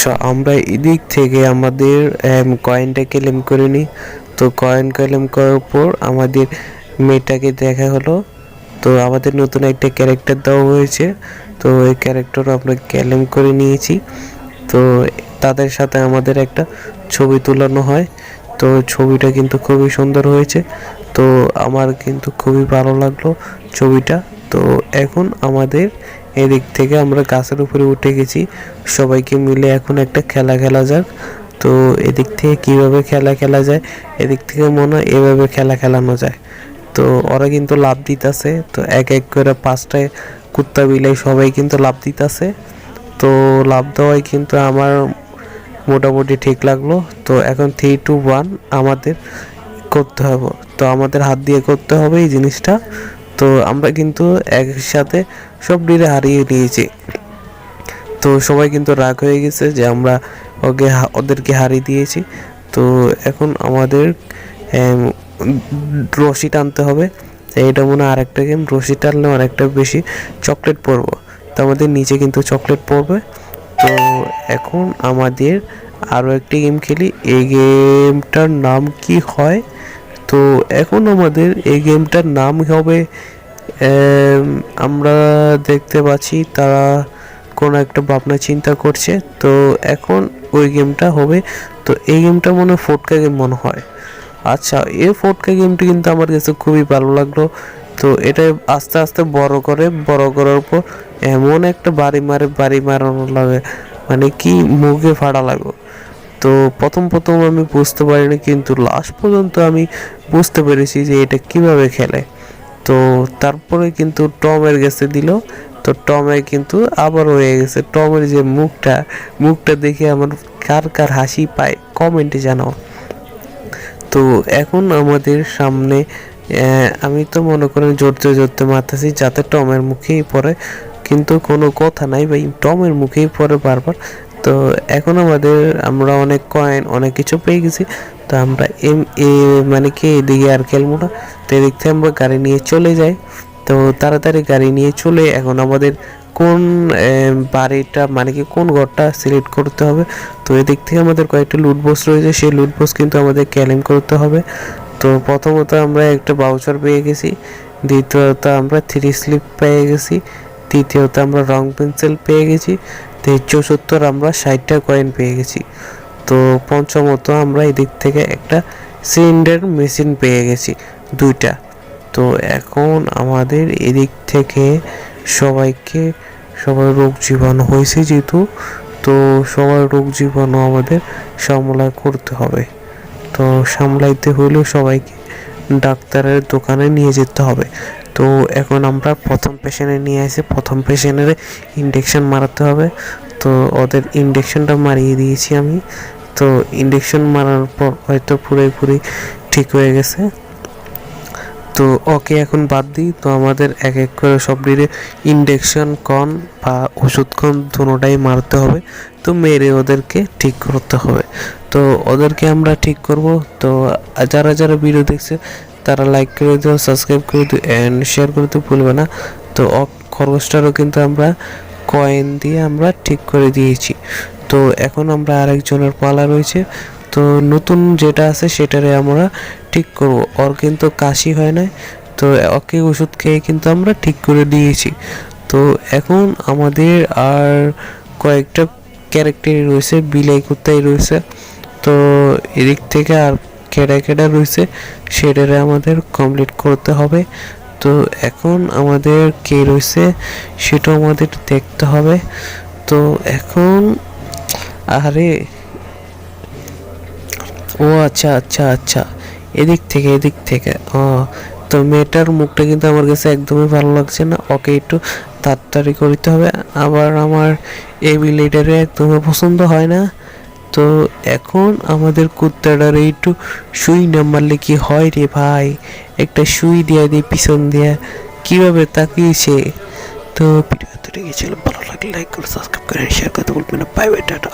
আচ্ছা, আমরা এদিক থেকে আমাদের কয়েনটা ক্লেম করে নিই। তো কয়েন ক্লেম করার পর আমাদের মেয়েটাকে দেখা হলো। তো আমাদের নতুন একটা ক্যারেক্টার দেওয়া হয়েছে। তো এই ক্যারেক্টারও আমরা ক্লেম করে নিয়েছি। তো তাদের সাথে আমাদের একটা ছবি তুলানো হয়। তো ছবিটা কিন্তু খুবই সুন্দর হয়েছে। তো আমার কিন্তু খুবই ভালো লাগলো ছবিটা। তো এখন আমাদের এদিক থেকে আমরা গাছের উপরে উঠে গেছি, সবাইকে মিলে এখন একটা খেলা খেলা যাক। তো এদিক থেকে কিভাবে খেলা খেলা যায়, এদিক থেকে মনে হয় এভাবে খেলা খেলানো যায়। তো ওরা কিন্তু লাভ দিতেছে, তো এক এক করে 5টা কুত্তা বিলাই সবাই কিন্তু লাভ দিতেছে। তো লাভ দেওয়াই কিন্তু আমার মোটামুটি ঠিক লাগলো। তো এখন 3, 2, 1 আমাদের করতে হবে। তো আমাদের হাত দিয়ে করতে হবে এই জিনিসটা। তো আমরা কিন্তু একসাথে সব ডিরে হারিয়ে নিয়েছি। তো সবাই কিন্তু রাগ হয়ে গেছে যে আমরা ওদেরকে হারিয়ে দিয়েছি। তো এখন আমাদের রশি টানতে হবে। এইটা মনে হয় আরেকটা গেম, রশি টানলে অনেকটা বেশি চকলেট পড়বো। তো আমাদের নিচে কিন্তু চকলেট পড়বে। তো এখন আমাদের আরও একটা গেম খেলি। এই গেমটার নাম কি হয়? তো এখন আমাদের এই গেমটার নাম হবে, আমরা দেখতে পাচ্ছি তারা কোনো একটা ভাবনা চিন্তা করছে। তো এখন ওই গেমটা হবে। তো এই গেমটা মনে হয় ফটকা গেম মনে হয়। আচ্ছা, এই ফটকা গেমটি কিন্তু আমার কাছে খুবই ভালো লাগলো। তো এটা আস্তে আস্তে বড় করার পর এমন একটা বাড়ি মারানো লাগে, মানে কি মুখে ফাড়া লাগো। তো প্রথম আমি বুঝতে পারিনি, কিন্তু লাস্ট পর্যন্ত আমি বুঝতে পেরেছি যে এটা কিভাবে খেলে। তো তারপরে কিন্তু টমের কাছে দিল। তো টমের কিন্তু আবার হয়ে গেছে। টমের যে মুখটা দেখে আমার কার কার হাসি পায় কমেন্টে জানাও। তো এখন আমাদের সামনে আমি তো মনে করেন জোরতে মারতেছি যাতে টমের মুখেই পড়ে, কিন্তু কোনো কথা নাই ভাই, টমের মুখেই পড়ে বারবার। তো এখন আমরা অনেক কয়েন অনেক কিছু পেয়ে গেছি। তো আমরা মানে কি এদিকে আর খেলবো না। তো এদিক থেকে আমরা গাড়ি নিয়ে চলে যাই। তো তাড়াতাড়ি গাড়ি নিয়ে চলে এখন আমাদের কোন বাড়িটা মানে কি কোন ঘরটা সিলেক্ট করতে হবে। তো এদিক থেকে আমাদের কয়েকটা লুট বক্স রয়েছে, সেই লুট বক্স কিন্তু আমাদের ক্লেম করতে হবে। তো প্রথমত আমরা একটা বাউচার পেয়ে গেছি, দ্বিতীয়ত আমরা 3 স্লিপ পেয়ে গেছি, তৃতীয়ত আমরা রং পেন্সিল পেয়ে গেছি, চতুর্থ আমরা 60টা কয়েন পেয়ে গেছি। তো পঞ্চমত আমরা এদিক থেকে একটা সিলিন্ডার মেশিন পেয়ে গেছি 2টা। তো এখন আমাদের এদিক থেকে সবার রোগ জীবাণু হয়েছে যেহেতু, তো সবার রোগ জীবাণু আমাদের সামলা করতে হবে। তো সামলাইতে হলেও সবাইকে ডাক্তারের দোকানে নিয়ে যেতে হবে। তো এখন আমরা প্রথম পেশেন্টে নিয়ে আসি, প্রথম পেশেন্টের ইনজেকশন মারাতে হবে। তো ওদের ইনজেকশনটা মারিয়ে দিয়েছি আমি। তো ইনজেকশন মারার পর হয়তো পুরোপুরি ঠিক হয়ে গেছে। তো ওকে এখন বাদ দিই। তো আমাদের এক এক করে সব দিকে ইনজেকশন কন বা ওষুধ কন দুটোটাই মারতে হবে। তো মেরে ওদেরকে ঠিক করতে হবে। তো ওদেরকে আমরা ঠিক করব। তো যারা ভিডিও দেখছে তারা লাইক করে দিও, সাবস্ক্রাইব করে দিও অ্যান্ড শেয়ার করতে ভুলবে না। তো খরগোশটারও কিন্তু আমরা কয়েন দিয়ে আমরা ঠিক করে দিয়েছি। তো এখন আমরা আরেকজনের পালা রয়েছে। তো নতুন যেটা আছে সেটারে আমরা ঠিক করব। ওর কিন্তু কাশি হয় না, তো ওকে ওষুধ খেয়ে কিন্তু আমরা ঠিক করে দিয়েছি। তো এখন আমাদের আর কয়েকটা ক্যারেক্টারই রয়েছে, বিলাই কুত্তাই রয়েছে। তো এদিক থেকে আর খেড়া রয়েছে, সেটারে আমাদের কমপ্লিট করতে হবে। তো এখন আমাদের কে রয়েছে সেটাও আমাদের দেখতে হবে। তো এখন আরে ও আচ্ছা, এদিক থেকে তো মেয়েটার মুখটা কিন্তু আমার কাছে একদমই ভালো লাগছে না, ওকে একটু তাড়াতাড়ি করতে হবে। আবার আমার এই বিলেটারে একদমই পছন্দ হয় না। তো এখন আমাদের কুত্তাটারে একটু সুই না মারলে কি হয় রে ভাই, একটা সুই দিয়ে দিই পিছন দিয়ে, কিভাবে তাকিয়েছে। তো ভিডিও তো লেগেছিল, ভালো লাগলে লাইক করে সাবস্ক্রাইব করে শেয়ার করতে বলবেন না। Bye bye, tata.